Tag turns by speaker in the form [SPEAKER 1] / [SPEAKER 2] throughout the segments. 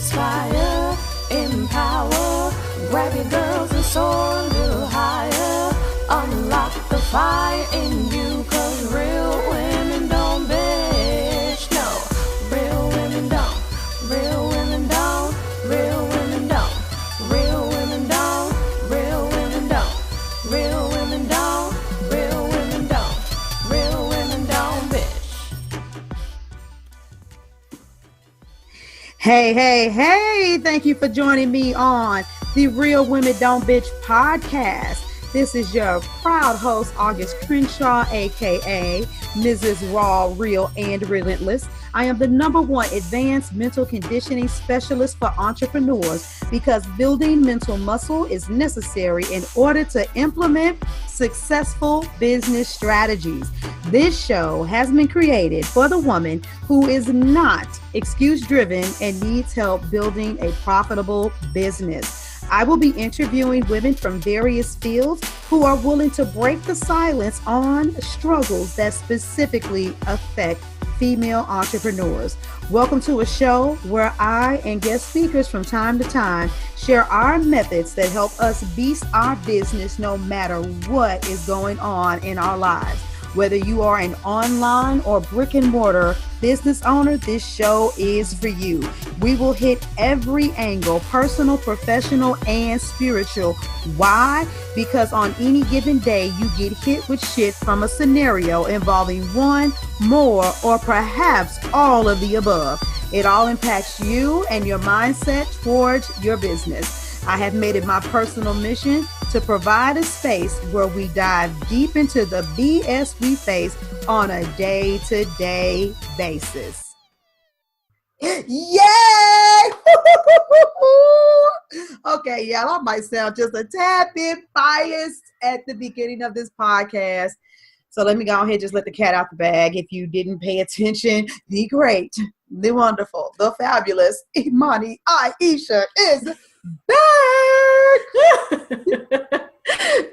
[SPEAKER 1] inspire, empower, grab your girls and soar a little higher, unlock the fire in you, cause real women don't bitch, no, real women don't, real women don't, real women don't, real women don't, real women don't, real women don't, real women don't, real women don't bitch.
[SPEAKER 2] Hey, thank you for joining me on the Real Women Don't Bitch podcast. This is your proud host, August Crenshaw, aka Mrs. Raw, Real, and Relentless. I am the #1 advanced mental conditioning specialist for entrepreneurs because building mental muscle is necessary in order to implement successful business strategies. This show has been created for the woman who is not excuse-driven and needs help building a profitable business. I will be interviewing women from various fields who are willing to break the silence on struggles that specifically affect female entrepreneurs. Welcome to a show where I and guest speakers from time to time share our methods that help us beast our business no matter what is going on in our lives. Whether you are an online or brick and mortar business owner, this show is for you. We will hit every angle, personal, professional, and spiritual. Why? Because on any given day, you get hit with shit from a scenario involving one, more, or perhaps all of the above. It all impacts you and your mindset towards your business. I have made it my personal mission to provide a space where we dive deep into the BS we face on a day-to-day basis. Yay! Okay, y'all, I might sound just a tad bit biased at the beginning of this podcast. So let me go ahead and just let the cat out the bag. If you didn't pay attention, the great, the wonderful, the fabulous Imani Aisha is back.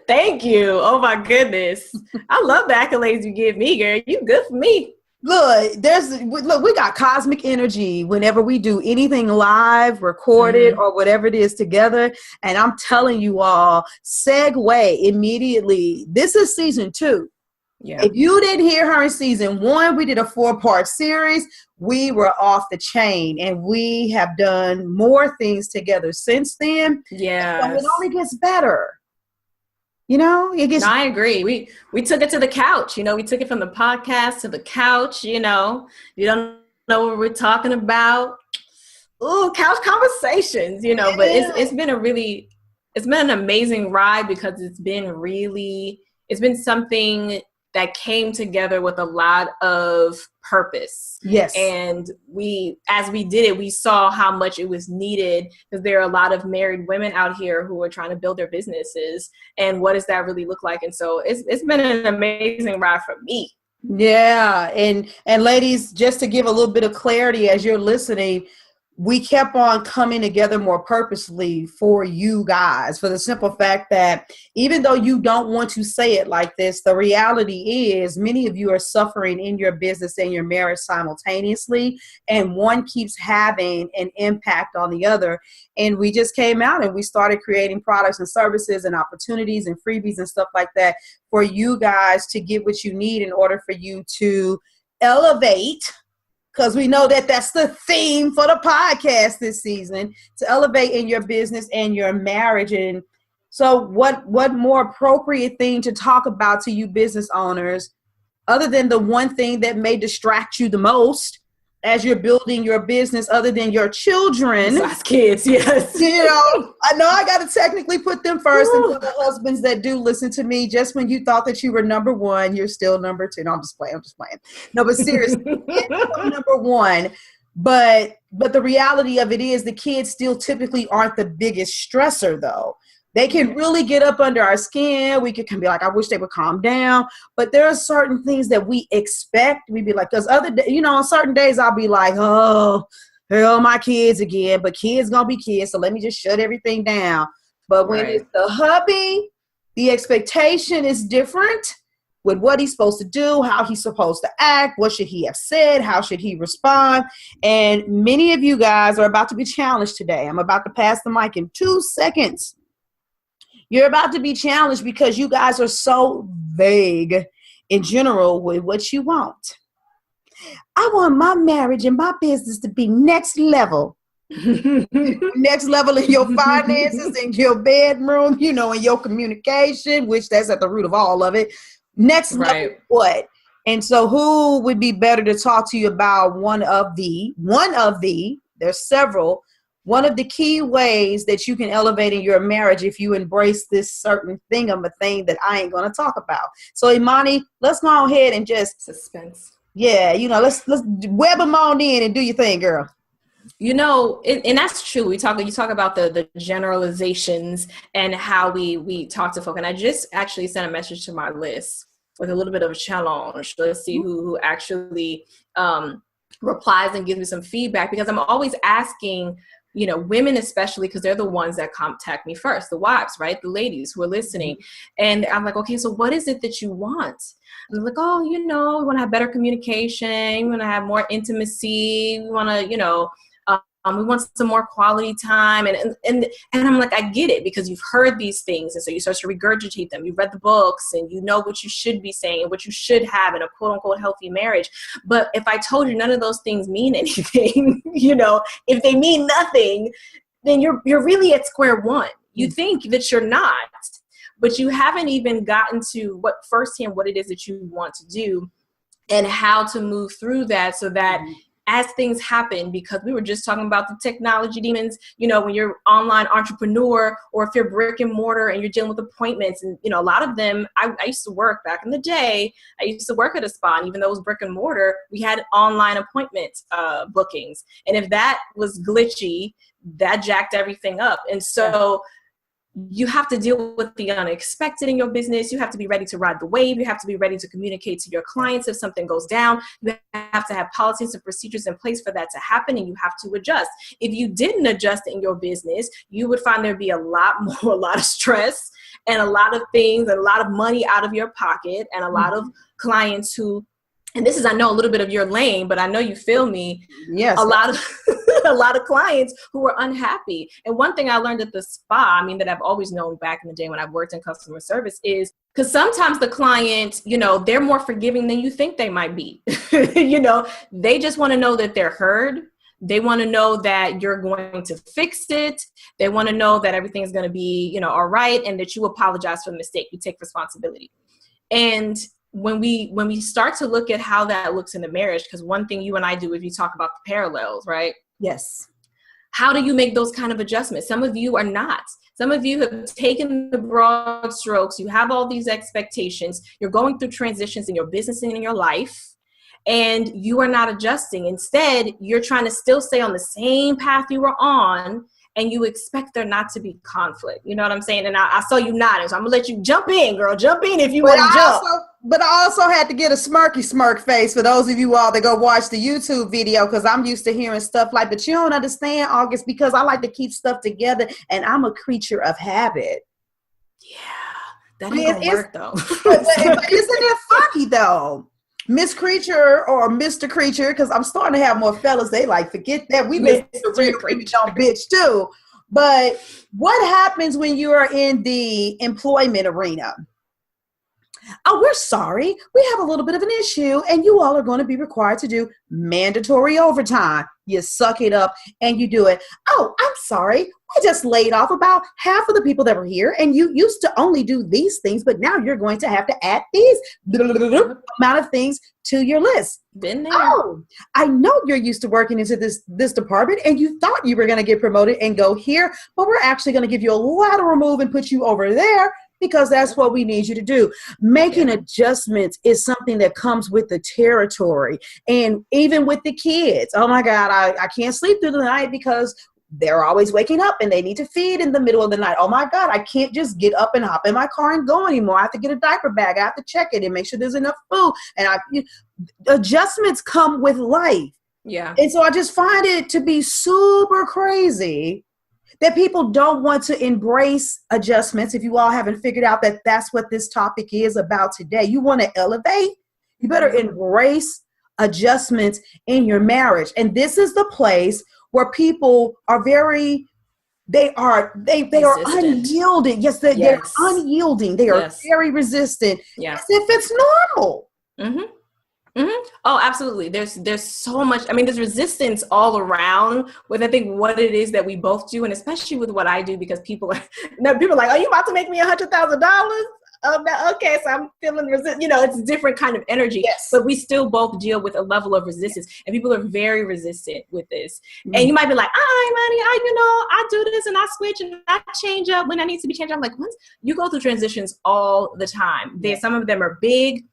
[SPEAKER 3] Thank you. Oh my goodness. I love the accolades you give me, girl. You good for me.
[SPEAKER 2] Look, we got cosmic energy whenever we do anything live, recorded, or whatever it is together. And I'm telling you all, segue immediately. This is season 2. Yeah. If you didn't hear her in season 1, we did a 4-part series. We were off the chain, and we have done more things together since then.
[SPEAKER 3] Yeah,
[SPEAKER 2] so it only gets better. You know, it gets.
[SPEAKER 3] No, I agree. We took it to the couch. You know, we took it from the podcast to the couch. You know, you don't know what we're talking about. Ooh, couch conversations. You know, but it's been an amazing ride because it's been something that came together with a lot of purpose.
[SPEAKER 2] Yes.
[SPEAKER 3] And as we did it, we saw how much it was needed because there are a lot of married women out here who are trying to build their businesses. And what does that really look like? And so it's been an amazing ride for me.
[SPEAKER 2] Yeah. And ladies, just to give a little bit of clarity as you're listening, we kept on coming together more purposely for you guys, for the simple fact that even though you don't want to say it like this, the reality is many of you are suffering in your business and your marriage simultaneously, and one keeps having an impact on the other. And we just came out and we started creating products and services and opportunities and freebies and stuff like that for you guys to get what you need in order for you to elevate. Because we know that that's the theme for the podcast this season, to elevate in your business and your marriage. And so what more appropriate thing to talk about to you business owners, other than the one thing that may distract you the most as you're building your business, other than your children.
[SPEAKER 3] Besides kids, yes.
[SPEAKER 2] You know, I know I got to technically put them first. And for the husbands that do listen to me, just when you thought that you were #1, you're still #2. No, I'm just playing. No, but seriously, #1. But the reality of it is the kids still typically aren't the biggest stressor, though. They can really get up under our skin. We can be like, I wish they would calm down. But there are certain things that we expect. We'd be like, because on certain days I'll be like, oh, hell, my kids again. But kids gonna be kids, so let me just shut everything down. But when it's the hubby, the expectation is different. with what he's supposed to do, how he's supposed to act, what should he have said, how should he respond. And many of you guys are about to be challenged today. I'm about to pass the mic in 2 seconds. You're about to be challenged because you guys are so vague in general with what you want. I want my marriage and my business to be next level. Next level in your finances, in your bedroom, you know, in your communication, which that's at the root of all of it. Next level what? And so who would be better to talk to you about there's several, one of the key ways that you can elevate in your marriage if you embrace this certain thing of a thing that I ain't going to talk about. So Imani, let's go ahead and just
[SPEAKER 3] suspense.
[SPEAKER 2] Yeah, you know, let's web them on in and do your thing, girl.
[SPEAKER 3] You know, and that's true. You talk about the generalizations and how we talk to folk. And I just actually sent a message to my list with a little bit of a challenge. Let's see who actually replies and gives me some feedback, because I'm always asking, you know, women especially, because they're the ones that contact me first, the wives, right? The ladies who are listening. And I'm like, okay, so what is it that you want? And I'm like, oh, you know, we want to have better communication. We want to have more intimacy. We want to, you know, we want some more quality time. And I'm like, I get it, because you've heard these things. And so you start to regurgitate them. You've read the books and you know what you should be saying and what you should have in a quote unquote healthy marriage. But if I told you none of those things mean anything, you know, if they mean nothing, then you're really at square one. You think that you're not, but you haven't even gotten to firsthand what it is that you want to do and how to move through that, so that as things happen, because we were just talking about the technology demons, you know, when you're online entrepreneur, or if you're brick and mortar and you're dealing with appointments, and, you know, a lot of them, I used to work back in the day, I used to work at a spa, and even though it was brick and mortar, we had online appointment bookings. And if that was glitchy, that jacked everything up. And so you have to deal with the unexpected in your business. You have to be ready to ride the wave. You have to be ready to communicate to your clients if something goes down. You have to have policies and procedures in place for that to happen, and you have to adjust. If you didn't adjust in your business, you would find there'd be a lot of stress and a lot of things, and a lot of money out of your pocket, and a lot of clients who, and this is, I know, a little bit of your lane, but I know you feel me.
[SPEAKER 2] Yes.
[SPEAKER 3] A lot of clients who were unhappy. And one thing I learned at the spa, I mean, that I've always known back in the day when I've worked in customer service, is because sometimes the client, you know, they're more forgiving than you think they might be. You know, they just want to know that they're heard. They want to know that you're going to fix it. They want to know that everything's going to be, you know, all right, and that you apologize for the mistake. You take responsibility. And when we start to look at how that looks in a marriage, because one thing you and I do is you talk about the parallels, right?
[SPEAKER 2] Yes.
[SPEAKER 3] How do you make those kind of adjustments? Some of you are not. Some of you have taken the broad strokes. You have all these expectations. You're going through transitions in your business and in your life, and you are not adjusting. Instead, you're trying to still stay on the same path you were on, and you expect there not to be conflict. You know what I'm saying? And I saw you nodding, so I'm gonna let you jump in, girl. Jump in if you want to jump.
[SPEAKER 2] But I also had to get a smirk face for those of you all that go watch the YouTube video, because I'm used to hearing stuff like, but you don't understand, August, because I like to keep stuff together, and I'm a creature of habit.
[SPEAKER 3] Yeah, that ain't gonna work, though.
[SPEAKER 2] But isn't it funny, though? Miss Creature or Mr. Creature, because I'm starting to have more fellas. They like, forget that. We Mr. Creature on bitch too. But what happens when you are in the employment arena? Oh, we're sorry. We have a little bit of an issue, and you all are going to be required to do mandatory overtime. You suck it up and you do it. Oh, I'm sorry. We just laid off about half of the people that were here, and you used to only do these things, but now you're going to have to add these amount of things to your list.
[SPEAKER 3] Been there.
[SPEAKER 2] Oh, I know you're used to working into this department, and you thought you were going to get promoted and go here, but we're actually going to give you a lateral move and put you over there, because that's what we need you to do. Making adjustments is something that comes with the territory. And even with the kids, oh my God, I can't sleep through the night because they're always waking up and they need to feed in the middle of the night. Oh my God, I can't just get up and hop in my car and go anymore. I have to get a diaper bag. I have to check it and make sure there's enough food. And adjustments come with life.
[SPEAKER 3] Yeah.
[SPEAKER 2] And so I just find it to be super crazy that people don't want to embrace adjustments. If you all haven't figured out that that's what this topic is about today, you want to elevate, you better embrace adjustments in your marriage. And this is the place where people are they are unyielding. Yes, they're unyielding. They are very resistant.
[SPEAKER 3] Yes.
[SPEAKER 2] As if it's normal.
[SPEAKER 3] Mm-hmm. Mm-hmm. Oh, absolutely. There's so much. I mean, there's resistance all around with, I think, what it is that we both do, and especially with what I do, because people are like, "Are you about to make me $100,000?" Oh, no, okay, so I'm feeling resist. It's a different kind of energy.
[SPEAKER 2] Yes.
[SPEAKER 3] But we still both deal with a level of resistance, and people are very resistant with this. Mm-hmm. And you might be like, I do this and I switch and I change up when I need to be changed. I'm like, what? You go through transitions all the time. Some of them are big,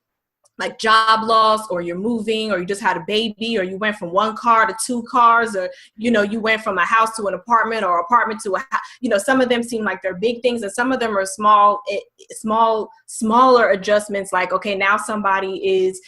[SPEAKER 3] like job loss, or you're moving, or you just had a baby, or you went from one car to two cars, or, you went from a house to an apartment, or apartment to a house. Some of them seem like they're big things, and some of them are smaller adjustments. Like, okay, now somebody is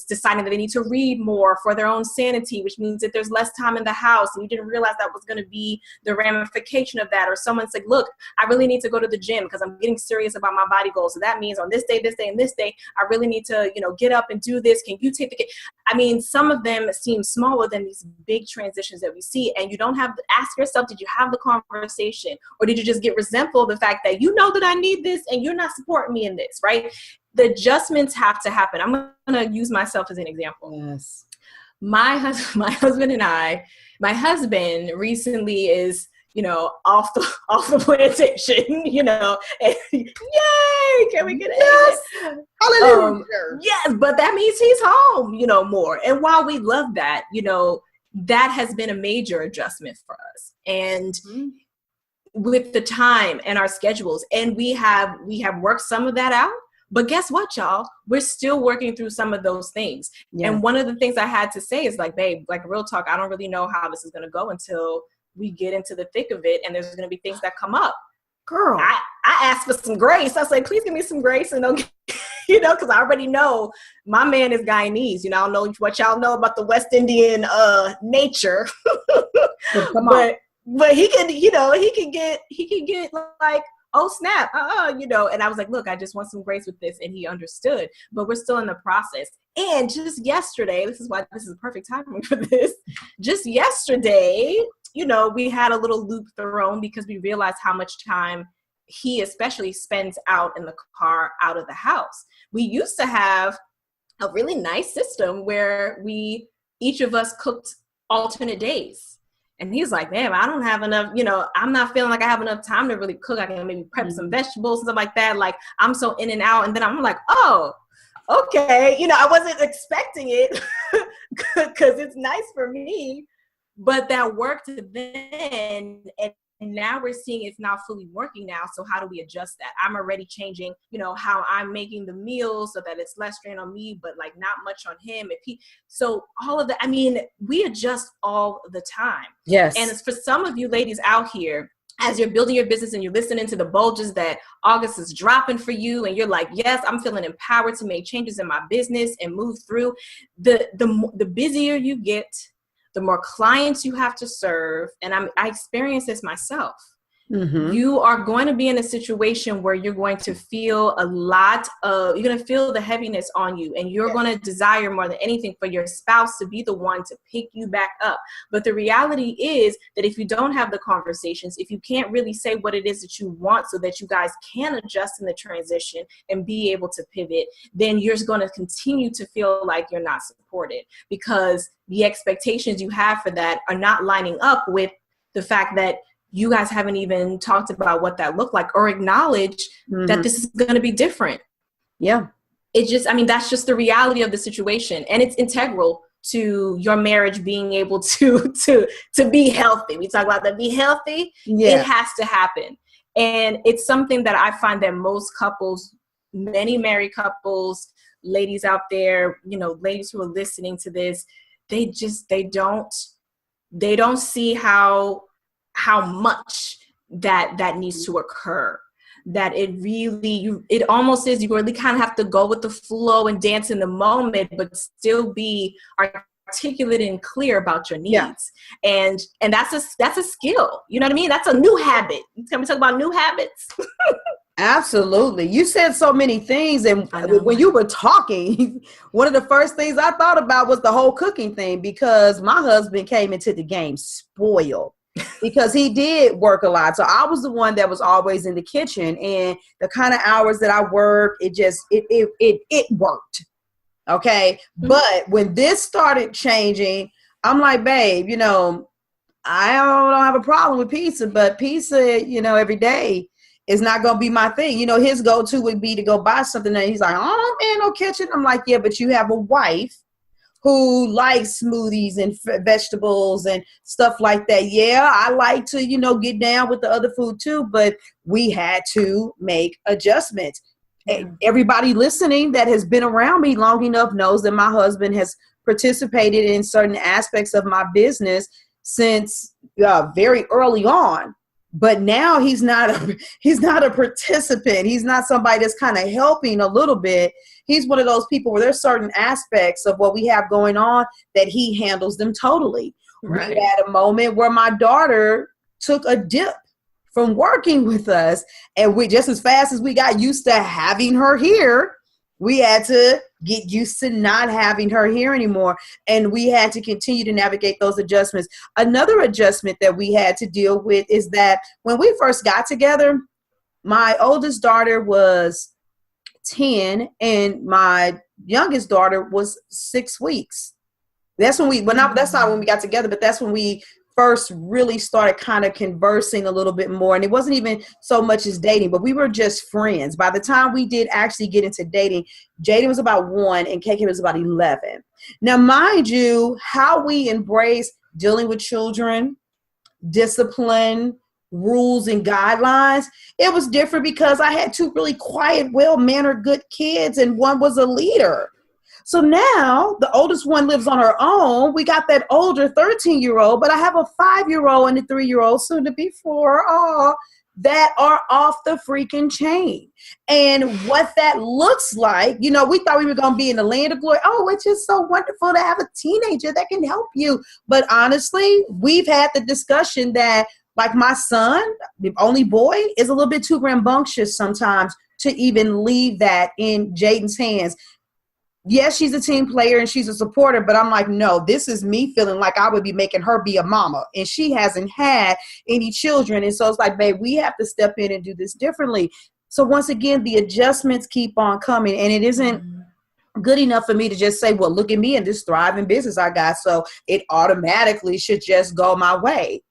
[SPEAKER 3] deciding that they need to read more for their own sanity, which means that there's less time in the house, and you didn't realize that was going to be the ramification of that. Or someone's like, look, I really need to go to the gym because I'm getting serious about my body goals. So that means on this day, and this day, I really need to, get up and do this. Can you take the kid? I mean, some of them seem smaller than these big transitions that we see. And you don't have to ask yourself, did you have the conversation? Or did you just get resentful of the fact that that I need this and you're not supporting me in this, right? The adjustments have to happen. I'm going to use myself as an example.
[SPEAKER 2] Yes.
[SPEAKER 3] My husband recently is, off the plantation, and yay, can we get it?
[SPEAKER 2] Yes. Hallelujah.
[SPEAKER 3] Yes, but that means he's home, more. And while we love that, that has been a major adjustment for us. And with the time and our schedules, and we have worked some of that out. But guess what, y'all? We're still working through some of those things. Yeah. And one of the things I had to say is like, babe, like real talk, I don't really know how this is going to go until we get into the thick of it, and there's going to be things that come up.
[SPEAKER 2] Girl,
[SPEAKER 3] I asked for some grace. I was like, please give me some grace, and because I already know my man is Guyanese. I don't know what y'all know about the West Indian nature, but he can, he can get like, oh snap, and I was like, look, I just want some grace with this, and he understood. But we're still in the process. And just yesterday, this is why this is a perfect timing for this. Just yesterday, we had a little loop thrown because we realized how much time he especially spends out in the car, out of the house. We used to have a really nice system where each of us cooked alternate days. And he's like, man, I don't have enough, I'm not feeling like I have enough time to really cook. I can maybe prep some vegetables and stuff like that. Like, I'm so in and out. And then I'm like, oh, okay. I wasn't expecting it because it's nice for me. But that worked then, and now we're seeing it's not fully working now. So how do we adjust that? I'm already changing, how I'm making the meals so that it's less strain on me, but like not much on him. So all of that, I mean, we adjust all the time.
[SPEAKER 2] Yes.
[SPEAKER 3] And it's for some of you ladies out here, as you're building your business and you're listening to the bulges that August is dropping for you, and you're like, yes, I'm feeling empowered to make changes in my business and move through. The busier you get, the more clients you have to serve. And I experienced this myself. Mm-hmm. You are going to be in a situation where you're going to feel you're going to feel the heaviness on you, and you're going to desire more than anything for your spouse to be the one to pick you back up. But the reality is that if you don't have the conversations, if you can't really say what it is that you want so that you guys can adjust in the transition and be able to pivot, then you're going to continue to feel like you're not supported, because the expectations you have for that are not lining up with the fact that you guys haven't even talked about what that looked like or acknowledge that this is going to be different.
[SPEAKER 2] Yeah.
[SPEAKER 3] That's just the reality of the situation. And it's integral to your marriage being able to be healthy. We talk about that, be healthy. Yeah. It has to happen. And it's something that I find that most couples, many married couples, ladies out there, ladies who are listening to this, they don't see how much that needs to occur, that it almost is, you really kind of have to go with the flow and dance in the moment, but still be articulate and clear about your needs. And that's a skill. You know what I mean? That's a new habit. Can we talk about new habits?
[SPEAKER 2] Absolutely. You said so many things. And when you were talking, one of the first things I thought about was the whole cooking thing, because my husband came into the game spoiled because he did work a lot. So I was the one that was always in the kitchen, and the kind of hours that I worked, it worked. Okay. Mm-hmm. But when this started changing, I'm like, babe, you know, I don't have a problem with pizza, but pizza, you know, every day is not going to be my thing. You know, his go-to would be to go buy something, and he's like, oh man, no kitchen. I'm like, yeah, but you have a wife who likes smoothies and vegetables and stuff like that. Yeah, I like to, you know, get down with the other food too, but we had to make adjustments. Everybody listening that has been around me long enough knows that my husband has participated in certain aspects of my business since very early on. But now he's not a participant. He's not somebody that's kind of helping a little bit. He's one of those people where there's certain aspects of what we have going on that he handles them totally. Right. We had a moment where my daughter took a dip from working with us, and we, just as fast as we got used to having her here, we had to get used to not having her here anymore. And we had to continue to navigate those adjustments. Another adjustment that we had to deal with is that when we first got together, my oldest daughter was 10 and my youngest daughter was 6 weeks. That's when that's not when we got together, but that's when we first really started kind of conversing a little bit more. And it wasn't even so much as dating, but we were just friends. By the time we did actually get into dating, Jaden was about 1 and KK was about 11. Now, mind you, how we embrace dealing with children, discipline, rules, and guidelines, it was different because I had 2 really quiet, well-mannered, good kids, and one was a leader. So now the oldest one lives on her own. We got that older 13-year-old, but I have a 5-year-old and a 3-year-old, soon to be 4, that are off the freaking chain. And what that looks like, you know, we thought we were going to be in the land of glory. Oh, it's just so wonderful to have a teenager that can help you. But honestly, we've had the discussion that, like, my son, the only boy, is a little bit too rambunctious sometimes to even leave that in Jaden's hands. Yes, she's a team player and she's a supporter, but I'm like, no, this is me feeling like I would be making her be a mama, and she hasn't had any children. And so it's like, babe, we have to step in and do this differently. So once again, the adjustments keep on coming, and it isn't good enough for me to just say, well, look at me and this thriving business I got, so it automatically should just go my way.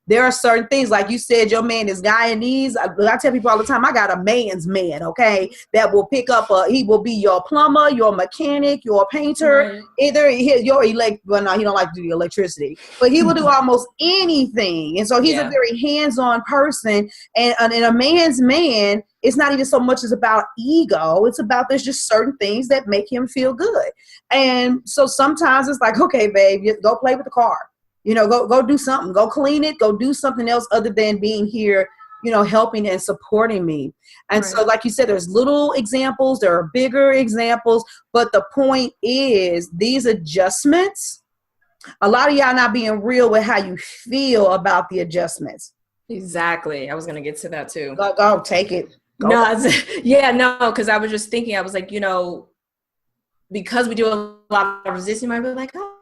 [SPEAKER 2] There are certain things, like you said, your man is Guyanese. I tell people all the time, I got a man's man, okay, that will pick up he will be your plumber, your mechanic, your painter, right. Either your well, no, he don't like to do the electricity, but he will do almost anything. And so he's a very hands-on person, and a man's man, it's not even so much as about ego. It's about there's just certain things that make him feel good. And so sometimes it's like, okay, babe, go play with the car. You know, go do something, go clean it, go do something else other than being here, you know, helping and supporting me. And right. So like you said, there's little examples, there are bigger examples, but the point is these adjustments, a lot of y'all not being real with how you feel about the adjustments.
[SPEAKER 3] Exactly. I was going to get to that too.
[SPEAKER 2] Go take it. Go.
[SPEAKER 3] No, because I was just thinking, I was like, you know, because we do a lot of resistance, you might be like, oh,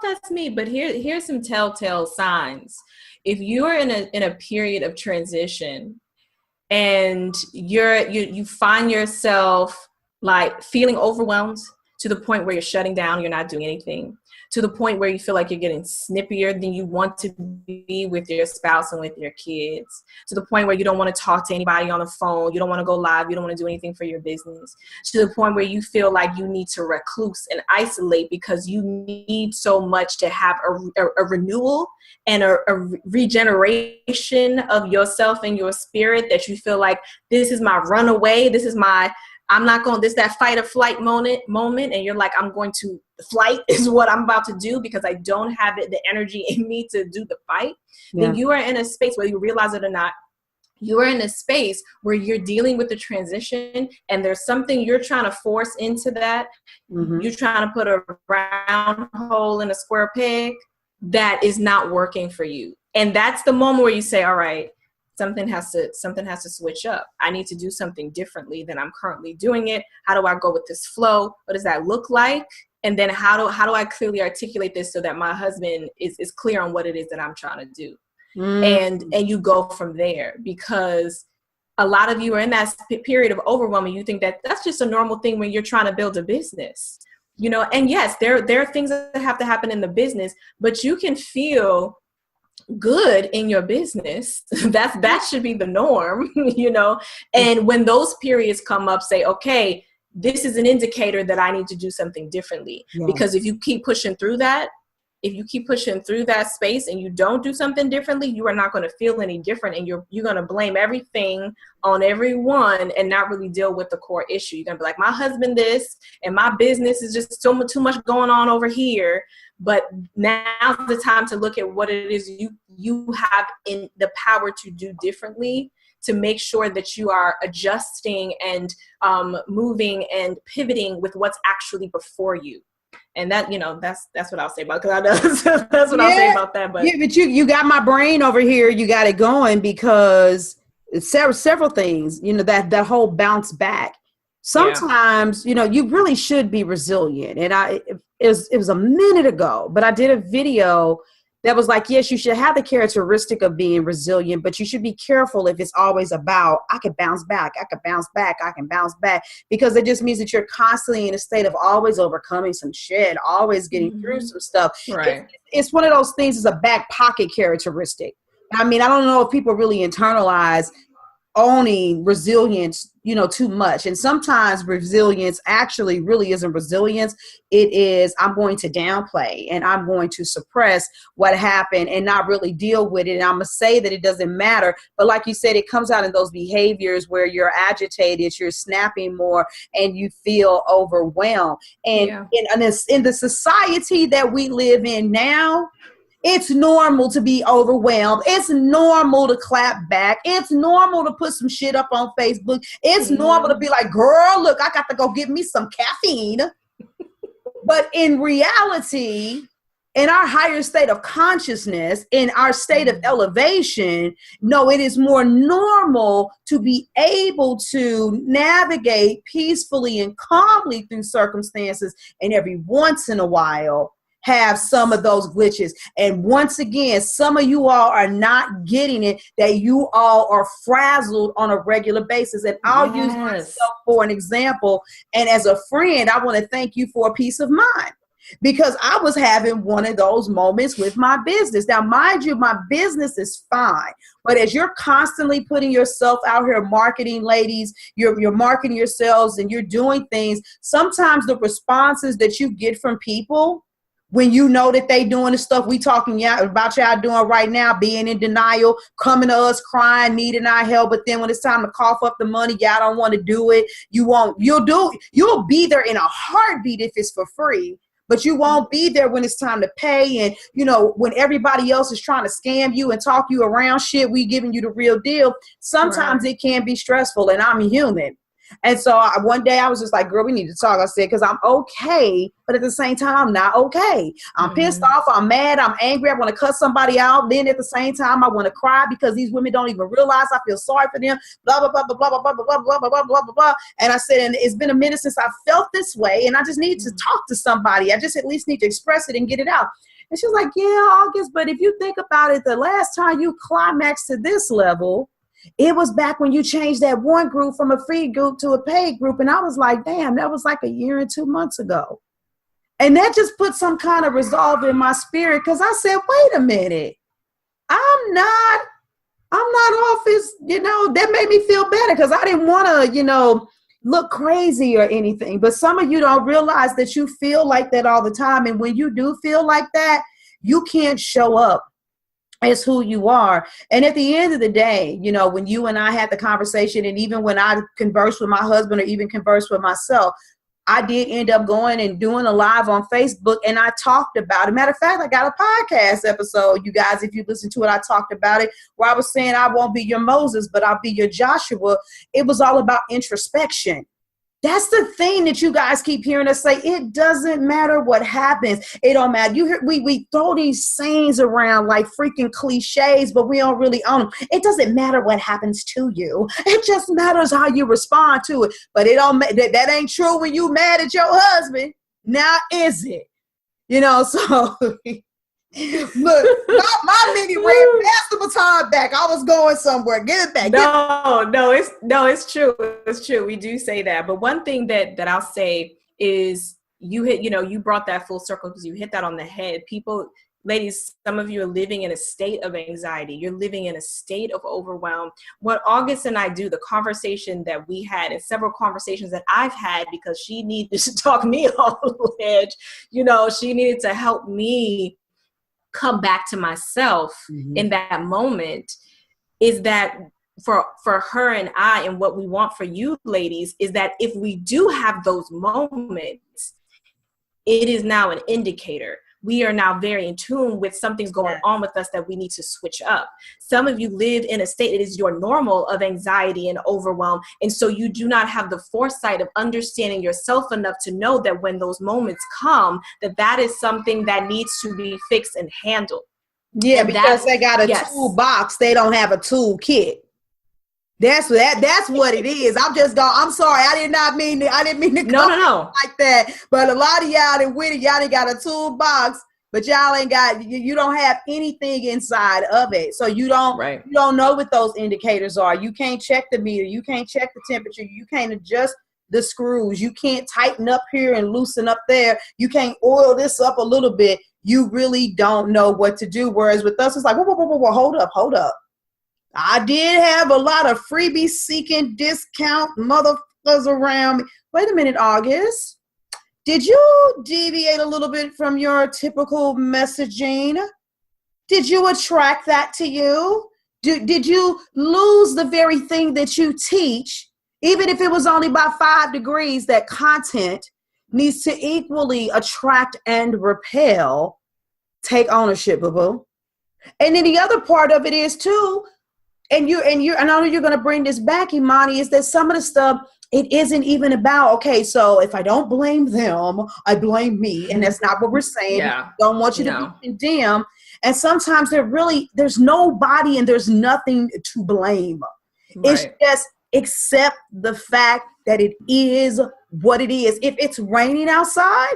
[SPEAKER 3] that's me, but here's some telltale signs. If you're in a period of transition and you find yourself like feeling overwhelmed to the point where you're shutting down, you're not doing anything, to the point where you feel like you're getting snippier than you want to be with your spouse and with your kids, to the point where you don't want to talk to anybody on the phone, you don't want to go live, you don't want to do anything for your business, to the point where you feel like you need to recluse and isolate because you need so much to have a renewal and a regeneration of yourself and your spirit, that you feel like this is my runaway, this is my that fight or flight moment, and you're like, I'm going to flight is what I'm about to do because I don't have the energy in me to do the fight. Then you are in a space, whether you realize it or not, you are in a space where you're dealing with the transition and there's something you're trying to force into that.
[SPEAKER 2] Mm-hmm.
[SPEAKER 3] You're trying to put a round hole in a square peg that is not working for you. And that's the moment where you say, all right, something has to switch up. I need to do something differently than I'm currently doing it. How do I go with this flow? What does that look like? And then how do I clearly articulate this so that my husband is clear on what it is that I'm trying to do? And you go from there, because a lot of you are in that period of overwhelm and you think that that's just a normal thing when you're trying to build a business, you know. And yes, there are things that have to happen in the business, but you can feel good in your business. That should be the norm, you know. And when those periods come up, say, okay, this is an indicator that I need to do something differently. Yeah. Because if you keep pushing through that space and you don't do something differently, you are not going to feel any different, and you're going to blame everything on everyone and not really deal with the core issue. You're going to be like, my husband this, and my business is just too much going on over here. But now's the time to look at what it is you have in the power to do differently, to make sure that you are adjusting and moving and pivoting with what's actually before you. And that, you know, that's what I'll say about, because I know that's what I'll say about that. But
[SPEAKER 2] yeah, but you got my brain over here. You got it going, because it's several things, you know, that whole bounce back. Sometimes, you know, you really should be resilient. And it was a minute ago, but I did a video that was like, yes, you should have the characteristic of being resilient, but you should be careful if it's always about, I can bounce back, I can bounce back, I can bounce back, because it just means that you're constantly in a state of always overcoming some shit, always getting through some stuff.
[SPEAKER 3] Right.
[SPEAKER 2] It's one of those things, it's a back pocket characteristic. I mean, I don't know if people really internalize owning resilience, you know, too much. And sometimes resilience actually really isn't resilience. It is, I'm going to downplay and I'm going to suppress what happened and not really deal with it. And I'm going to say that it doesn't matter. But like you said, it comes out in those behaviors where you're agitated, you're snapping more, and you feel overwhelmed. And in the society that we live in now, it's normal to be overwhelmed. It's normal to clap back. It's normal to put some shit up on Facebook. It's normal to be like, girl, look, I got to go get me some caffeine. But in reality, in our higher state of consciousness, in our state of elevation, no, it is more normal to be able to navigate peacefully and calmly through circumstances, and every once in a while have some of those glitches. And once again, some of you all are not getting it, that you all are frazzled on a regular basis. And I'll use myself for an example. And as a friend, I want to thank you for a peace of mind, because I was having one of those moments with my business. Now, mind you, my business is fine. But as you're constantly putting yourself out here marketing, ladies, you're marketing yourselves and you're doing things, sometimes the responses that you get from people, when you know that they doing the stuff we talking about y'all doing right now, being in denial, coming to us crying, needing our help, but then when it's time to cough up the money, y'all don't want to do it. You'll be there in a heartbeat if it's for free, but you won't be there when it's time to pay. And, you know, when everybody else is trying to scam you and talk you around shit, we giving you the real deal. Sometimes it can be stressful, and I'm human. And so one day I was just like, girl, we need to talk. I said, because I'm okay, but at the same time, I'm not okay. I'm pissed off. I'm mad. I'm angry. I want to cut somebody out. Then at the same time, I want to cry because these women don't even realize I feel sorry for them. Blah, blah, blah, blah, blah, blah, blah, blah, blah, blah, blah, blah, blah, blah. And I said, and it's been a minute since I felt this way, and I just need to talk to somebody. I just at least need to express it and get it out. And she was like, yeah, August, but if you think about it, the last time you climaxed to this level, it was back when you changed that one group from a free group to a paid group. And I was like, damn, that was like a year and 2 months ago. And that just put some kind of resolve in my spirit, because I said, wait a minute, I'm not off as, you know, that made me feel better, because I didn't want to, you know, look crazy or anything. But some of you don't realize that you feel like that all the time. And when you do feel like that, you can't show up as who you are. And at the end of the day, you know, when you and I had the conversation, and even when I converse with my husband or even converse with myself, I did end up going and doing a live on Facebook, and I talked about it. Matter of fact, I got a podcast episode, you guys, if you listen to it, I talked about it, where I was saying I won't be your Moses, but I'll be your Joshua. It was all about introspection. That's the thing that you guys keep hearing us say. It doesn't matter what happens. It don't matter. You hear we throw these sayings around like freaking cliches, but we don't really own them. It doesn't matter what happens to you. It just matters how you respond to it. But it don't. That ain't true when you mad at your husband. Now is it? You know. So look, my mini ran past the baton back. I was going somewhere. Get it back.
[SPEAKER 3] It's true. It's true. We do say that. But one thing that I'll say is you brought that full circle because you hit that on the head. People, ladies, some of you are living in a state of anxiety. You're living in a state of overwhelm. What August and I do, the conversation that we had and several conversations that I've had, because she needed to talk me off the edge, she needed to help me come back to myself in that moment, is that for her and I, and what we want for you ladies, is that if we do have those moments, it is now an indicator. We are now very in tune with something's going on with us that we need to switch up. Some of you live in a state, it is your normal, of anxiety and overwhelm. And so you do not have the foresight of understanding yourself enough to know that when those moments come, that is something that needs to be fixed and handled.
[SPEAKER 2] Yeah, and because they got a toolbox, they don't have a toolkit. That's what it is. I'm sorry. I didn't mean to
[SPEAKER 3] no.
[SPEAKER 2] like that. But a lot of y'all that with it, y'all ain't got a toolbox, but y'all ain't got, you don't have anything inside of it. So you don't know what those indicators are. You can't check the meter. You can't check the temperature. You can't adjust the screws. You can't tighten up here and loosen up there. You can't oil this up a little bit. You really don't know what to do. Whereas with us, it's like, whoa, hold up. I did have a lot of freebie seeking discount motherfuckers around me. Wait a minute, August. Did you deviate a little bit from your typical messaging? Did you attract that to you? Did you lose the very thing that you teach, even if it was only by 5 degrees, that content needs to equally attract and repel? Take ownership, boo-boo. And then the other part of it is too, and I know you're going to bring this back, Imani, is that some of the stuff, it isn't even about, okay, so if I don't blame them, I blame me. And that's not what we're saying.
[SPEAKER 3] Yeah.
[SPEAKER 2] We don't want you to be condemned. And sometimes there's nobody and there's nothing to blame. Right. It's just accept the fact that it is what it is. If it's raining outside,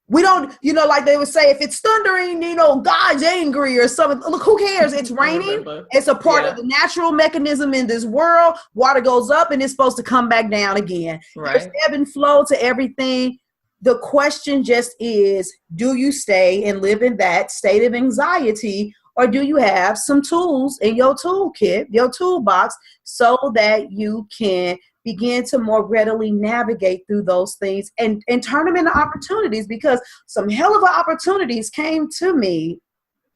[SPEAKER 2] we don't, like they would say, if it's thundering, God's angry or something. Look, who cares? It's raining. It's a part of the natural mechanism in this world. Water goes up and it's supposed to come back down again. Right. There's ebb and flow to everything. The question just is, do you stay and live in that state of anxiety, or do you have some tools in your toolkit, your toolbox, so that you can begin to more readily navigate through those things and turn them into opportunities? Because some hell of opportunities came to me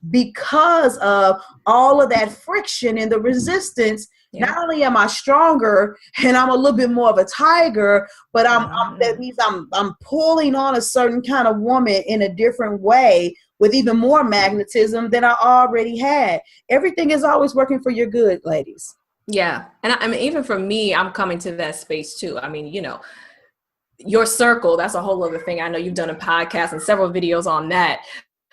[SPEAKER 2] because of all of that friction and the resistance. Yeah. Not only am I stronger and I'm a little bit more of a tiger, but that means I'm pulling on a certain kind of woman in a different way with even more magnetism than I already had. Everything is always working for your good, ladies.
[SPEAKER 3] Yeah. And I mean, even for me, I'm coming to that space too. I mean, your circle, that's a whole other thing. I know you've done a podcast and several videos on that,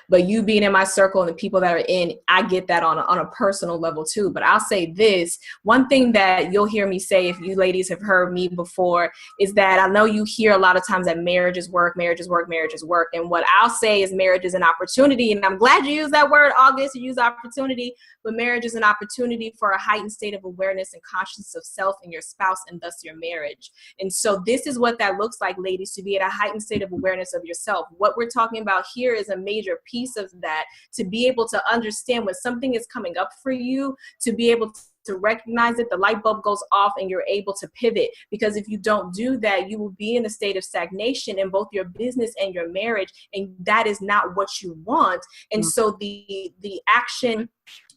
[SPEAKER 3] but you being in my circle and the people that are in, I get that on a personal level too. But I'll say this, one thing that you'll hear me say, if you ladies have heard me before, is that I know you hear a lot of times that marriage is work. And what I'll say is marriage is an opportunity. And I'm glad you used that word, August, you use opportunity, but marriage is an opportunity for a heightened state of awareness and consciousness of self and your spouse and thus your marriage. And so this is what that looks like, ladies, to be at a heightened state of awareness of yourself. What we're talking about here is a major piece of that, to be able to understand when something is coming up for you, to be able to recognize it, the light bulb goes off and you're able to pivot. Because if you don't do that, you will be in a state of stagnation in both your business and your marriage. And that is not what you want. And so the action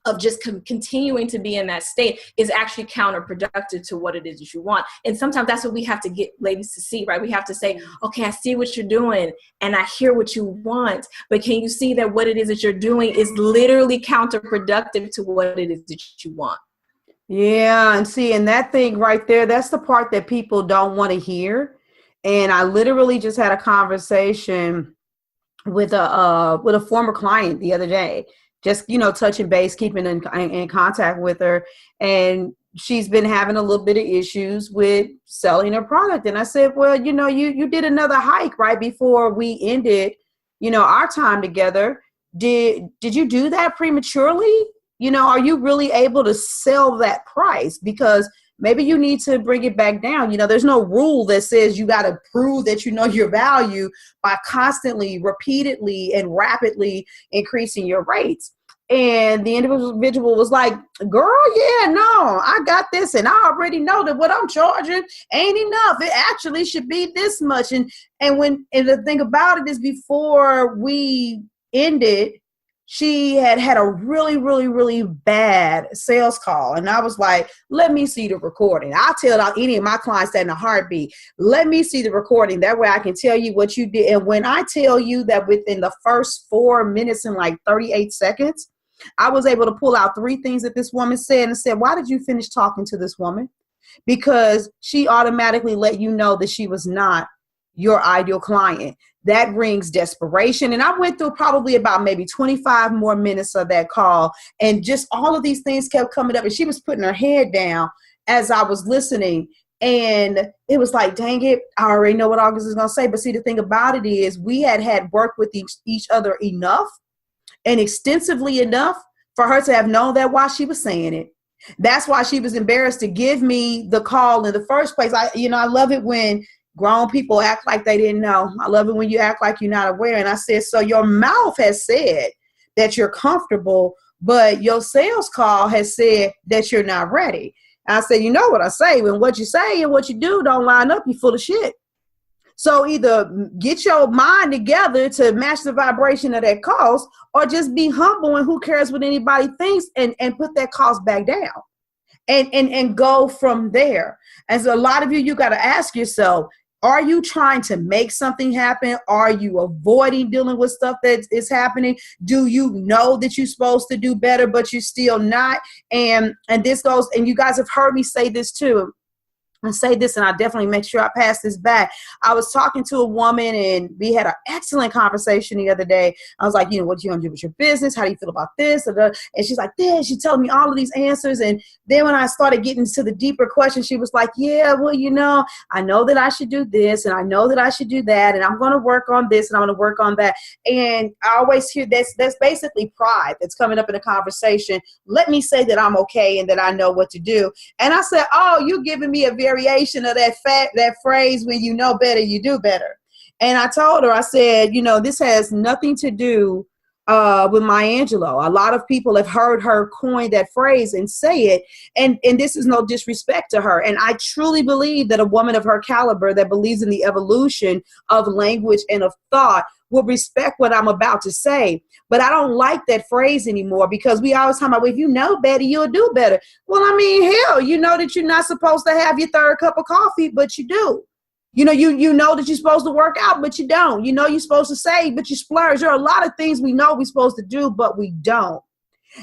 [SPEAKER 3] of just continuing to be in that state is actually counterproductive to what it is that you want. And sometimes that's what we have to get ladies to see, right? We have to say, okay, I see what you're doing and I hear what you want, but can you see that what it is that you're doing is literally counterproductive to what it is that you want?
[SPEAKER 2] Yeah, and see, and that thing right there, that's the part that people don't want to hear. And I literally just had a conversation with a former client the other day, just, touching base, keeping in contact with her. And she's been having a little bit of issues with selling her product. And I said, well, you did another hike right before we ended, our time together. Did you do that prematurely? Are you really able to sell that price? Because maybe you need to bring it back down. There's no rule that says you got to prove that you know your value by constantly, repeatedly, and rapidly increasing your rates. And the individual was like, girl, yeah, no, I got this. And I already know that what I'm charging ain't enough. It actually should be this much. And the thing about it is, before we ended, she had a really, really, really bad sales call. And I was like, let me see the recording. I'll tell any of my clients that in a heartbeat. Let me see the recording. That way I can tell you what you did. And when I tell you that within the first 4 minutes and like 38 seconds, I was able to pull out 3 things that this woman said and said, why did you finish talking to this woman? Because she automatically let you know that she was not your ideal client. That brings desperation. And I went through probably about maybe 25 more minutes of that call. And just all of these things kept coming up. And she was putting her head down as I was listening. And it was like, dang it, I already know what August is going to say. But see, the thing about it is we had worked with each other enough and extensively enough for her to have known that while she was saying it. That's why she was embarrassed to give me the call in the first place. I love it when grown people act like they didn't know. I love it when you act like you're not aware. And I said, so your mouth has said that you're comfortable, but your sales call has said that you're not ready. And I said, you know what I say, when what you say and what you do don't line up, you're full of shit. So either get your mind together to match the vibration of that cost, or just be humble and who cares what anybody thinks, and put that cost back down and go from there. And so a lot of you got to ask yourself, are you trying to make something happen? Are you avoiding dealing with stuff that is happening? Do you know that you're supposed to do better, but you're still not? And this goes, and you guys have heard me say this too. And say this, and I definitely make sure I pass this back. I was talking to a woman and we had an excellent conversation the other day. I was like, what you gonna do with your business? How do you feel about this? And she's like, this. She told me all of these answers. And then when I started getting to the deeper questions, she was like, yeah, well, I know that I should do this and I know that I should do that. And I'm going to work on this and I'm going to work on that. And I always hear that's basically pride that's coming up in a conversation. Let me say that I'm okay and that I know what to do. And I said, oh, you're giving me a variation of that phrase, when you know better, you do better. And I told her, I said, this has nothing to do with Maya Angelou. A lot of people have heard her coin that phrase and say it. And this is no disrespect to her. And I truly believe that a woman of her caliber that believes in the evolution of language and of thought will respect what I'm about to say. But I don't like that phrase anymore, because we always talk about, well, if you know better, you'll do better. Well, hell, you know that you're not supposed to have your 3rd cup of coffee, but you do. You know that you're supposed to work out, but you don't. You know you're supposed to save, but you splurge. There are a lot of things we know we're supposed to do, but we don't.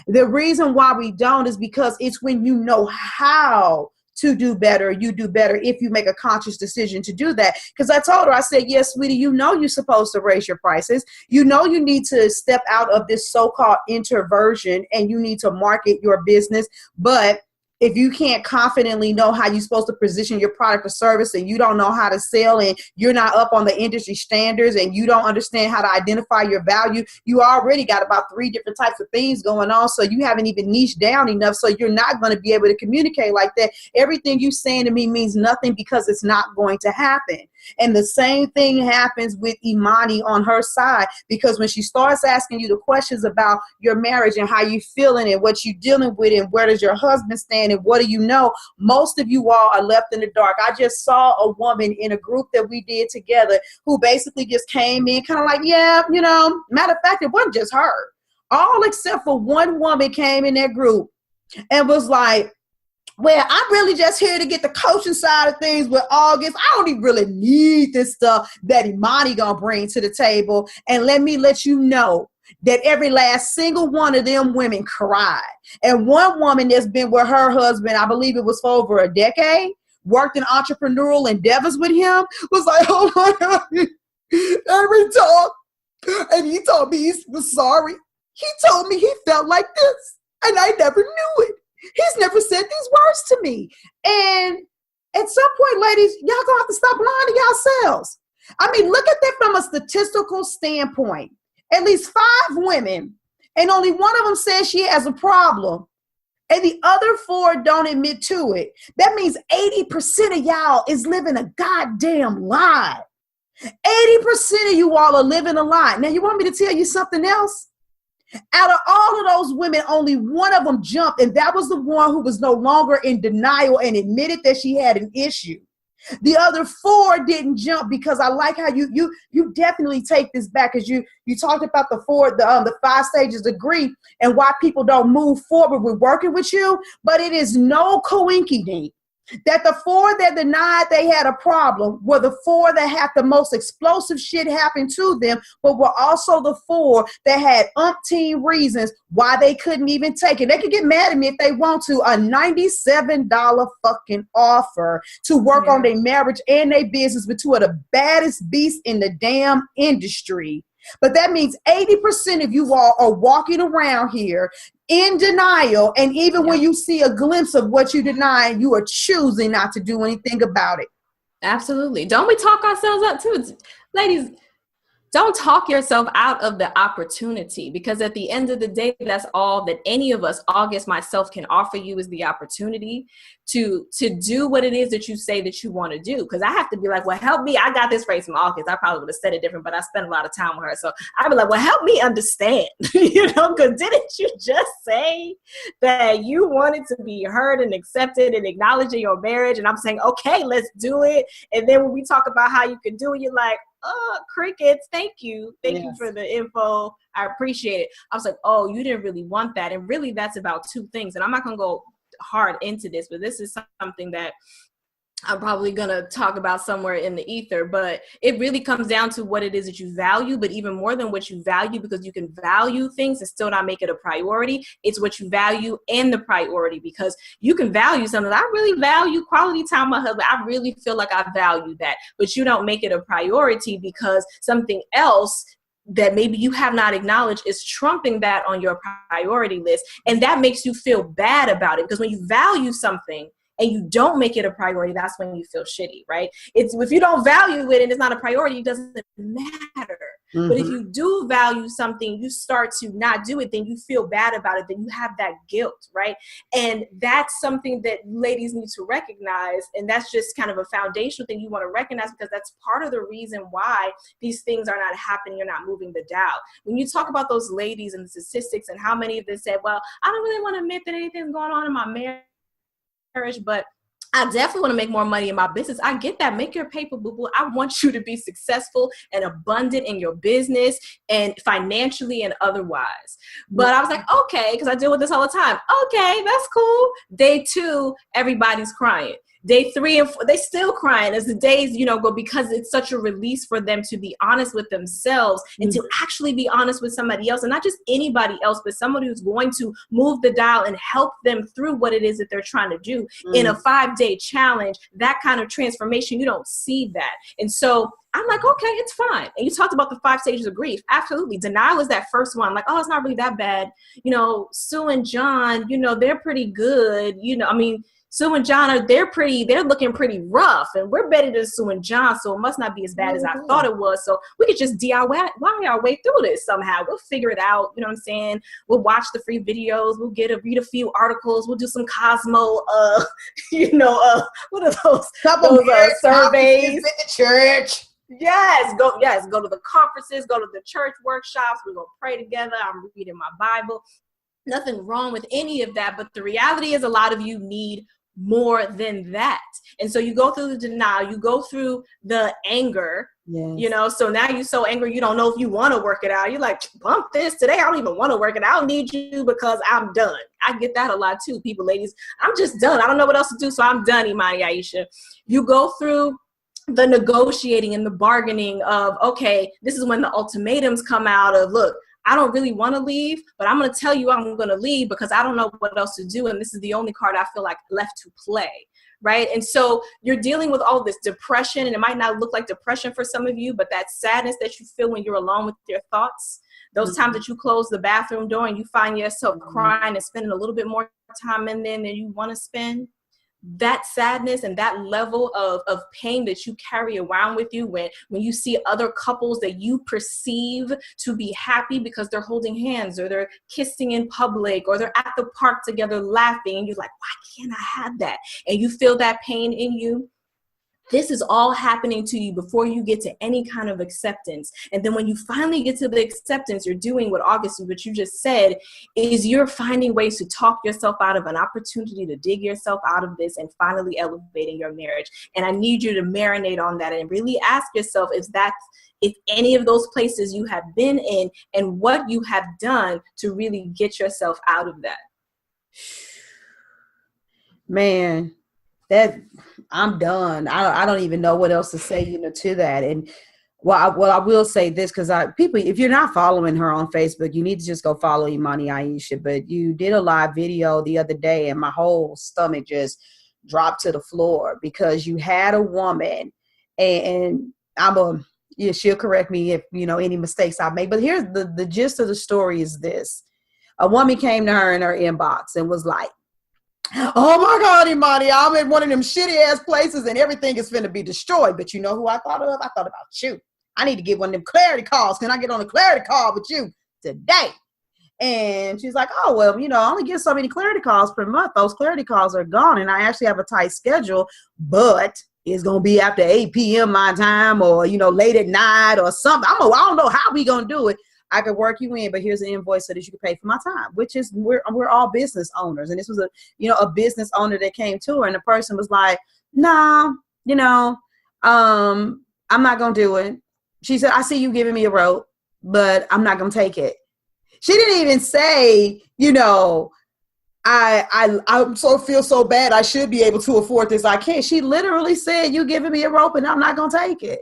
[SPEAKER 2] The reason why we don't is because it's when you know how to do better, you do better if you make a conscious decision to do that. Because I told her, I said, yes, sweetie, you're supposed to raise your prices. You need to step out of this so-called introversion and you need to market your business. But if you can't confidently know how you're supposed to position your product or service, and you don't know how to sell, and you're not up on the industry standards, and you don't understand how to identify your value, you already got about 3 different types of things going on. So you haven't even niched down enough. So you're not going to be able to communicate like that. Everything you're saying to me means nothing, because it's not going to happen. And the same thing happens with Imani on her side, because when she starts asking you the questions about your marriage and how you feeling and what you're dealing with and where does your husband stand and what do you know, most of you all are left in the dark. I just saw a woman in a group that we did together who basically just came in kind of like, yeah, matter of fact, it wasn't just her. all except for one woman came in that group and was like, well, I'm really just here to get the coaching side of things with August. I don't even really need this stuff that Imani gonna bring to the table. And let me let you know that every last single one of them women cried. And one woman that's been with her husband, I believe it was for over a decade, worked in entrepreneurial endeavors with him, was like, oh my God, every time. And he told me he was sorry. He told me he felt like this. And I never knew it. He's never said these words to me. And at some point, ladies, y'all gonna have to stop lying to yourselves. I mean, look at that from a statistical standpoint. At least 5 women, and only one of them says she has a problem, and the other 4 don't admit to it. That means 80% of y'all is living a goddamn lie. 80% of you all are living a lie. Now, you want me to tell you something else? Out of all of those women, only one of them jumped, and that was the one who was no longer in denial and admitted that she had an issue. The other 4 didn't jump, because I like how you definitely take this back, as you talked about the 5 stages of grief and why people don't move forward with working with you. But it is no coincidence that the 4 that denied they had a problem were the 4 that had the most explosive shit happen to them, but were also the 4 that had umpteen reasons why they couldn't even take it. They could get mad at me if they want to. A $97 fucking offer to work on their marriage and their business with 2 of the baddest beasts in the damn industry. But that means 80% of you all are walking around here in denial. And even when you see a glimpse of what you deny, you are choosing not to do anything about it.
[SPEAKER 3] Absolutely. Don't we talk ourselves up too? Ladies, don't talk yourself out of the opportunity, because at the end of the day, that's all that any of us, August, myself, can offer you, is the opportunity to do what it is that you say that you want to do. Because I have to be like, well, help me. I got this phrase from August. I probably would have said it different, but I spent a lot of time with her. So I'd be like, well, help me understand, because didn't you just say that you wanted to be heard and accepted and acknowledged in your marriage? And I'm saying, okay, let's do it. And then when we talk about how you can do it, you're like, oh, crickets, thank you. Thank you for the info. I appreciate it. I was like, oh, you didn't really want that. And really, that's about 2 things. And I'm not going to go hard into this, but this is something that I'm probably going to talk about somewhere in the ether. But it really comes down to what it is that you value, but even more than what you value, because you can value things and still not make it a priority. It's what you value and the priority, because you can value something. I really value quality time with my husband. I really feel like I value that, but you don't make it a priority because something else that maybe you have not acknowledged is trumping that on your priority list. And that makes you feel bad about it, because when you value something and you don't make it a priority, that's when you feel shitty, right? It's if you don't value it and it's not a priority, it doesn't matter. Mm-hmm. But if you do value something, you start to not do it, then you feel bad about it, then you have that guilt, right? And that's something that ladies need to recognize. And that's just kind of a foundational thing you want to recognize, because that's part of the reason why these things are not happening. You're not moving the dial. When you talk about those ladies and the statistics and how many of them said, well, I don't really want to admit that anything's going on in my marriage, but I definitely want to make more money in my business. I get that. Make your paper, boo-boo. I want you to be successful and abundant in your business and financially and otherwise. But I was like, okay, because I deal with this all the time. Okay, that's cool. Day 2, everybody's crying. Day 3 and 4, they still crying as the days, go, because it's such a release for them to be honest with themselves and to actually be honest with somebody else, and not just anybody else, but somebody who's going to move the dial and help them through what it is that they're trying to do. In a 5-day challenge, that kind of transformation, you don't see that. And so I'm like, okay, it's fine. And you talked about the 5 stages of grief. Absolutely. Denial is that first one. Like, oh, it's not really that bad. Sue and John, they're pretty good. Sue and John they're looking pretty rough, and we're better than Sue and John, so it must not be as bad as I thought it was. So we could just DIY our way through this somehow. We'll figure it out. You know what I'm saying? We'll watch the free videos. We'll read a few articles. We'll do some Cosmo, what are those? Surveys.
[SPEAKER 2] In the church.
[SPEAKER 3] Yes, go to the conferences, go to the church workshops. We're going to pray together. I'm reading my Bible. Nothing wrong with any of that. But the reality is a lot of you need more than that. And so you go through the denial, you go through the anger, you know, so now you're so angry, you don't know if you want to work it out. You're like, bump this today. I don't even want to work it out. I don't need you because I'm done. I get that a lot too. People, ladies, I'm just done. I don't know what else to do. So I'm done, Imani, Aisha. You go through the negotiating and the bargaining of, okay, this is when the ultimatums come out of, look, I don't really want to leave, but I'm going to tell you I'm going to leave because I don't know what else to do. And this is the only card I feel like left to play. Right. And so you're dealing with all this depression, and it might not look like depression for some of you, but that sadness that you feel when you're alone with your thoughts, those times that you close the bathroom door and you find yourself crying and spending a little bit more time in there than you want to spend. That sadness and that level of pain that you carry around with you when you see other couples that you perceive to be happy because they're holding hands or they're kissing in public or they're at the park together laughing, and you're like, why can't I have that? And you feel that pain in you. This is all happening to you before you get to any kind of acceptance. And then when you finally get to the acceptance, you're doing what what you just said, is you're finding ways to talk yourself out of an opportunity to dig yourself out of this and finally elevating your marriage. And I need you to marinate on that and really ask yourself if any of those places you have been in and what you have done to really get yourself out of that.
[SPEAKER 2] Man, that I'm done. I don't even know what else to say, to that. And I will say this, because people, if you're not following her on Facebook, you need to just go follow Imani Aisha. But you did a live video the other day, and my whole stomach just dropped to the floor because you had a woman, and she'll correct me if any mistakes I make. But here's the gist of the story is this: a woman came to her in her inbox and was like, oh my God, Imani, I'm in one of them shitty ass places and everything is finna be destroyed. But you know who I thought of? I thought about you. I need to get one of them clarity calls. Can I get on a clarity call with you today? And she's like, oh, well, I only get so many clarity calls per month. Those clarity calls are gone. And I actually have a tight schedule, but it's going to be after 8 p.m. my time or, late at night or something. I don't know how we going to do it. I could work you in, but here's an invoice so that you can pay for my time, which is we're all business owners. And this was a business owner that came to her, and the person was like, nah, I'm not going to do it. She said, I see you giving me a rope, but I'm not going to take it. She didn't even say, I feel so bad. I should be able to afford this. I can't. She literally said, you giving me a rope and I'm not going to take it.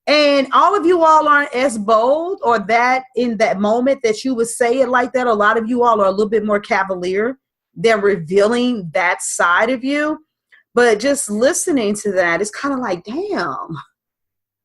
[SPEAKER 2] And all of you all aren't as bold or that in that moment that you would say it like that. A lot of you all are a little bit more cavalier than revealing that side of you. But just listening to that, it's kind of like, damn.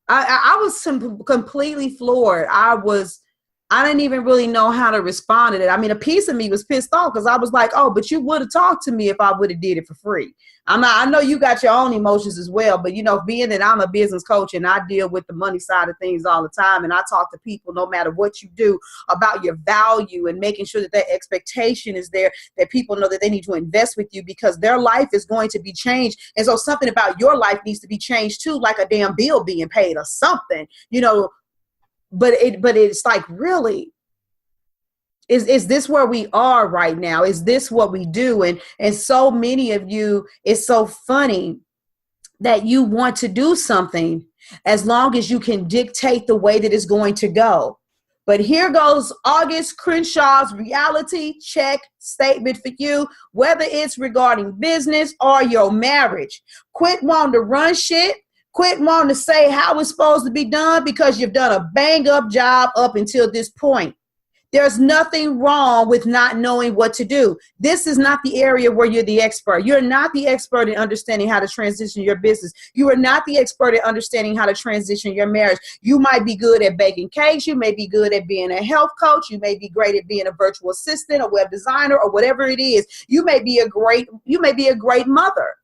[SPEAKER 2] I was completely floored. I didn't even really know how to respond to it. I mean, a piece of me was pissed off because I was like, oh, but you would have talked to me if I would have did it for free. I know you got your own emotions as well, but being that I'm a business coach and I deal with the money side of things all the time, and I talk to people no matter what you do about your value and making sure that expectation is there, that people know that they need to invest with you because their life is going to be changed. And so something about your life needs to be changed too, like a damn bill being paid or something, But it's like, really, is this where we are right now? Is this what we do? And so many of you, it's so funny that you want to do something as long as you can dictate the way that it's going to go. But here goes August Crenshaw's reality check statement for you, whether it's regarding business or your marriage. Quit wanting to run shit. Quit wanting to say how it's supposed to be done because you've done a bang up job up until this point. There's nothing wrong with not knowing what to do. This is not the area where you're the expert. You're not the expert in understanding how to transition your business. You are not the expert in understanding how to transition your marriage. You might be good at baking cakes. You may be good at being a health coach. You may be great at being a virtual assistant, a web designer, or whatever it is. You may be a great mother.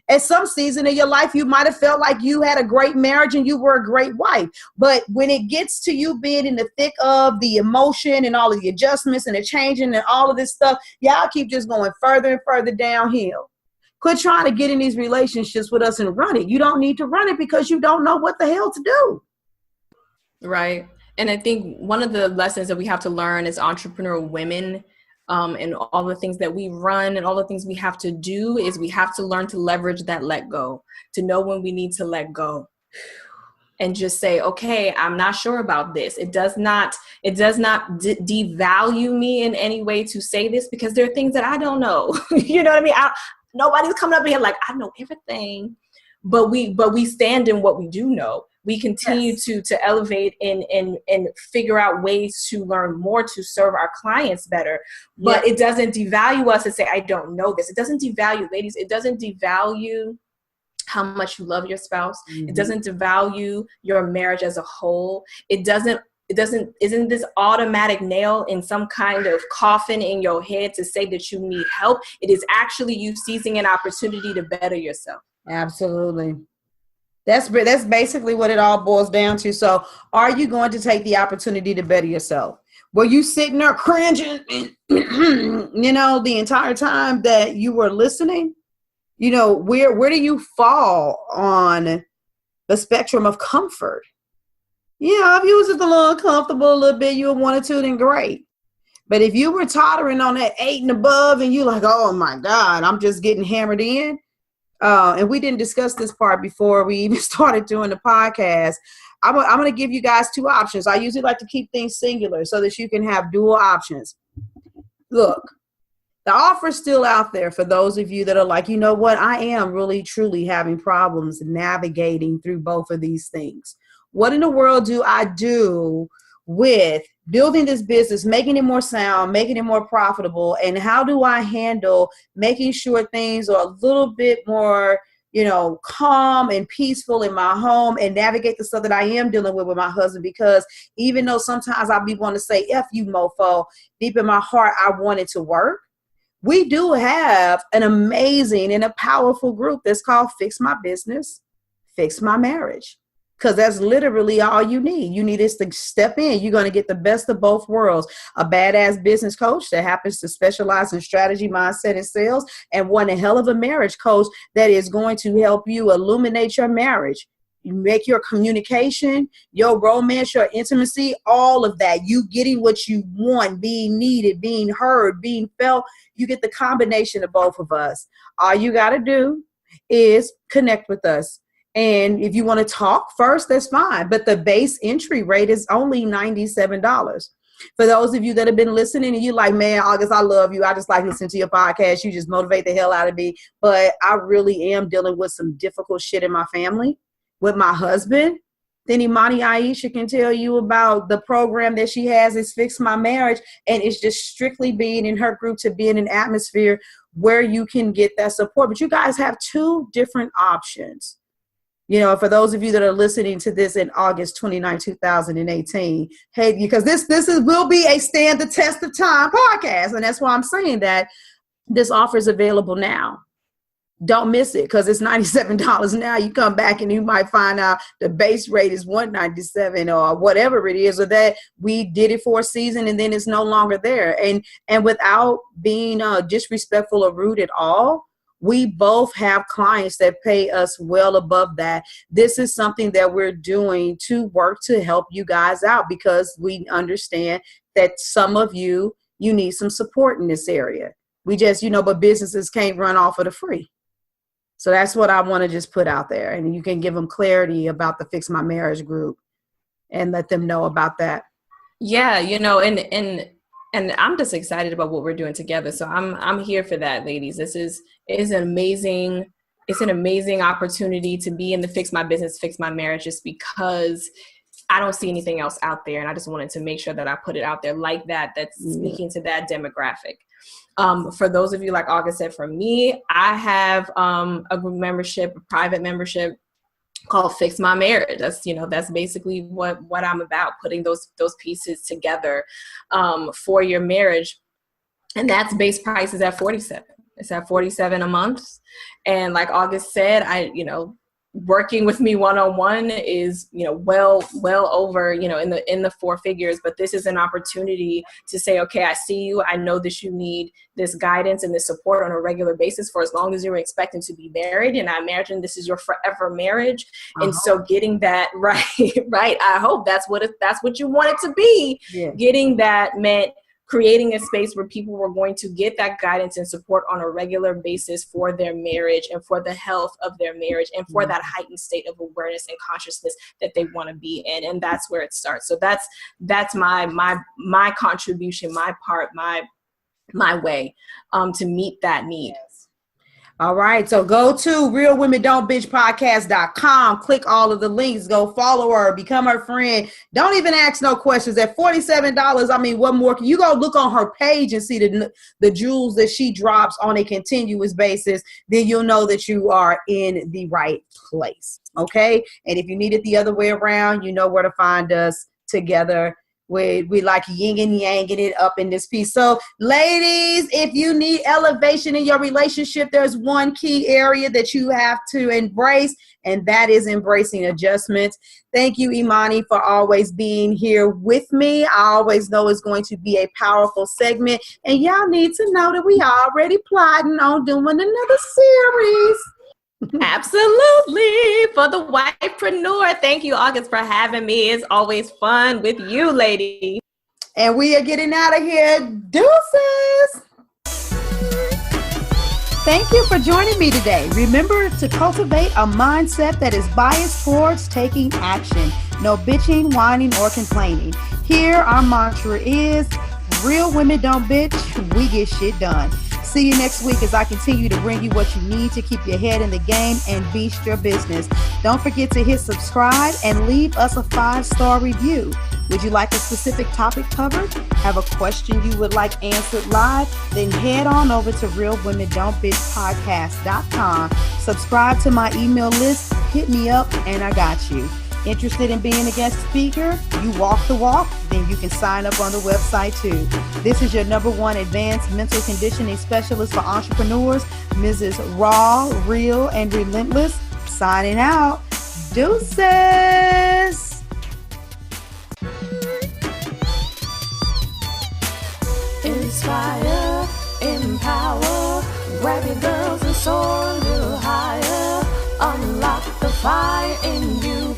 [SPEAKER 2] At some season of your life, you might have felt like you had a great marriage and you were a great wife. But when it gets to you being in the thick of the emotion and all of the adjustments and the changing and all of this stuff, y'all keep just going further and further downhill. Quit trying to get in these relationships with us and run it. You don't need to run it because you don't know what the hell to do.
[SPEAKER 3] Right. And I think one of the lessons that we have to learn as entrepreneur women and all the things that we run and all the things we have to do is we have to learn to leverage that let go, to know when we need to let go and just say, okay, I'm not sure about this. It does not devalue me in any way to say this, because there are things that I don't know. You know what I mean? Nobody's coming up here like, I know everything, but we stand in what we do know. We continue to elevate and figure out ways to learn more to serve our clients better. But it doesn't devalue us and say, I don't know this. It doesn't devalue, ladies. It doesn't devalue how much you love your spouse. It doesn't devalue your marriage as a whole. Isn't this automatic nail in some kind of coffin in your head to say that you need help. It is actually you seizing an opportunity to better yourself.
[SPEAKER 2] Absolutely. That's basically what it all boils down to. So are you going to take the opportunity to better yourself? Were you sitting there cringing, the entire time that you were listening? Where do you fall on the spectrum of comfort? If you was just a little uncomfortable a little bit, you wanted to, then great. But if you were tottering on that 8 and above and you like, oh my God, I'm just getting hammered in. And we didn't discuss this part before we even started doing the podcast. I'm going to give you guys 2 options. I usually like to keep things singular so that you can have dual options. Look, the offer's still out there for those of you that are like, you know what? I am really, truly having problems navigating through both of these things. What in the world do I do with building this business, making it more sound, making it more profitable? And how do I handle making sure things are a little bit more, calm and peaceful in my home and navigate the stuff that I am dealing with my husband? Because even though sometimes I'll be wanting to say, F you mofo, deep in my heart, I want it to work. We do have an amazing and a powerful group that's called Fix My Business, Fix My Marriage. Because that's literally all you need. You need us to step in. You're going to get the best of both worlds. A badass business coach that happens to specialize in strategy, mindset, and sales, and one a hell of a marriage coach that is going to help you illuminate your marriage. You make your communication, your romance, your intimacy, all of that. You getting what you want, being needed, being heard, being felt. You get the combination of both of us. All you got to do is connect with us. And if you want to talk first, that's fine. But the base entry rate is only $97. For those of you that have been listening and you like, man, August, I love you. I just like listening to your podcast. You just motivate the hell out of me. But I really am dealing with some difficult shit in my family with my husband. Then Imani Aisha can tell you about the program that she has. It's Fix My Marriage. And it's just strictly being in her group to be in an atmosphere where you can get that support. But you guys have 2 different options. For those of you that are listening to this in August 29, 2018, hey, because this will be a stand the test of time podcast. And that's why I'm saying that this offer is available now. Don't miss it, because it's $97 now. You come back and you might find out the base rate is $197 or whatever it is, or that we did it for a season and then it's no longer there. And without being disrespectful or rude at all, we both have clients that pay us well above that. This is something that we're doing to work to help you guys out, because we understand that some of you need some support in this area. We just, but businesses can't run off of the free. So that's what I want to just put out there. And you can give them clarity about the Fix My Marriage group and let them know about that.
[SPEAKER 3] Yeah, and I'm just excited about what we're doing together. So I'm here for that, ladies. This is an amazing opportunity to be in the Fix My Business, Fix My Marriage, just because I don't see anything else out there. And I just wanted to make sure that I put it out there like that, that's speaking to that demographic. For those of you, like August said, for me, I have a group membership, a private membership called Fix My Marriage. That's basically what I'm about, putting those pieces together for your marriage. And that's base price is at $47. It's at $47 a month. And like August said, working with me one-on-one is, well over, in the 4 figures. But this is an opportunity to say, okay, I see you. I know that you need this guidance and this support on a regular basis for as long as you're expecting to be married. And I imagine this is your forever marriage. And so getting that right. I hope that's what you want it to be. Yeah. Getting that meant creating a space where people were going to get that guidance and support on a regular basis for their marriage and for the health of their marriage and for that heightened state of awareness and consciousness that they want to be in. And that's where it starts. So that's my contribution, my part, my way to meet that need.
[SPEAKER 2] All right. So go to realwomendon'tbitchpodcast.com. Click all of the links. Go follow her. Become her friend. Don't even ask no questions. At $47, I mean, what more? Can you go look on her page and see the jewels that she drops on a continuous basis? Then you'll know that you are in the right place. Okay. And if you need it the other way around, you know where to find us together. We like yin and yanging it up in this piece. So ladies, if you need elevation in your relationship, there's one key area that you have to embrace, and that is embracing adjustments. Thank you, Imani, for always being here with me. I always know it's going to be a powerful segment, and y'all need to know that we already plotting on doing another series.
[SPEAKER 3] Absolutely. For the wifepreneur. Thank you, August, for having me. It's always fun with you, lady.
[SPEAKER 2] And we are getting out of here. Deuces. Thank you for joining me today. Remember to cultivate a mindset that is biased towards taking action. No bitching, whining, or complaining. Here, our mantra is, real women don't bitch, we get shit done. See you next week as I continue to bring you what you need to keep your head in the game and beast your business. Don't forget to hit subscribe and leave us a 5-star review. Would you like a specific topic covered? Have a question you would like answered live? Then head on over to realwomendon'tbitchpodcast.com. Subscribe to my email list, hit me up, and I got you. Interested in being a guest speaker? You walk the walk? Then you can sign up on the website too. This is your #1 advanced mental conditioning specialist for entrepreneurs, Mrs. Raw, Real, and Relentless. Signing out. Deuces.
[SPEAKER 1] Inspire, empower, grab your girls and soar a little higher. Unlock the fire in you.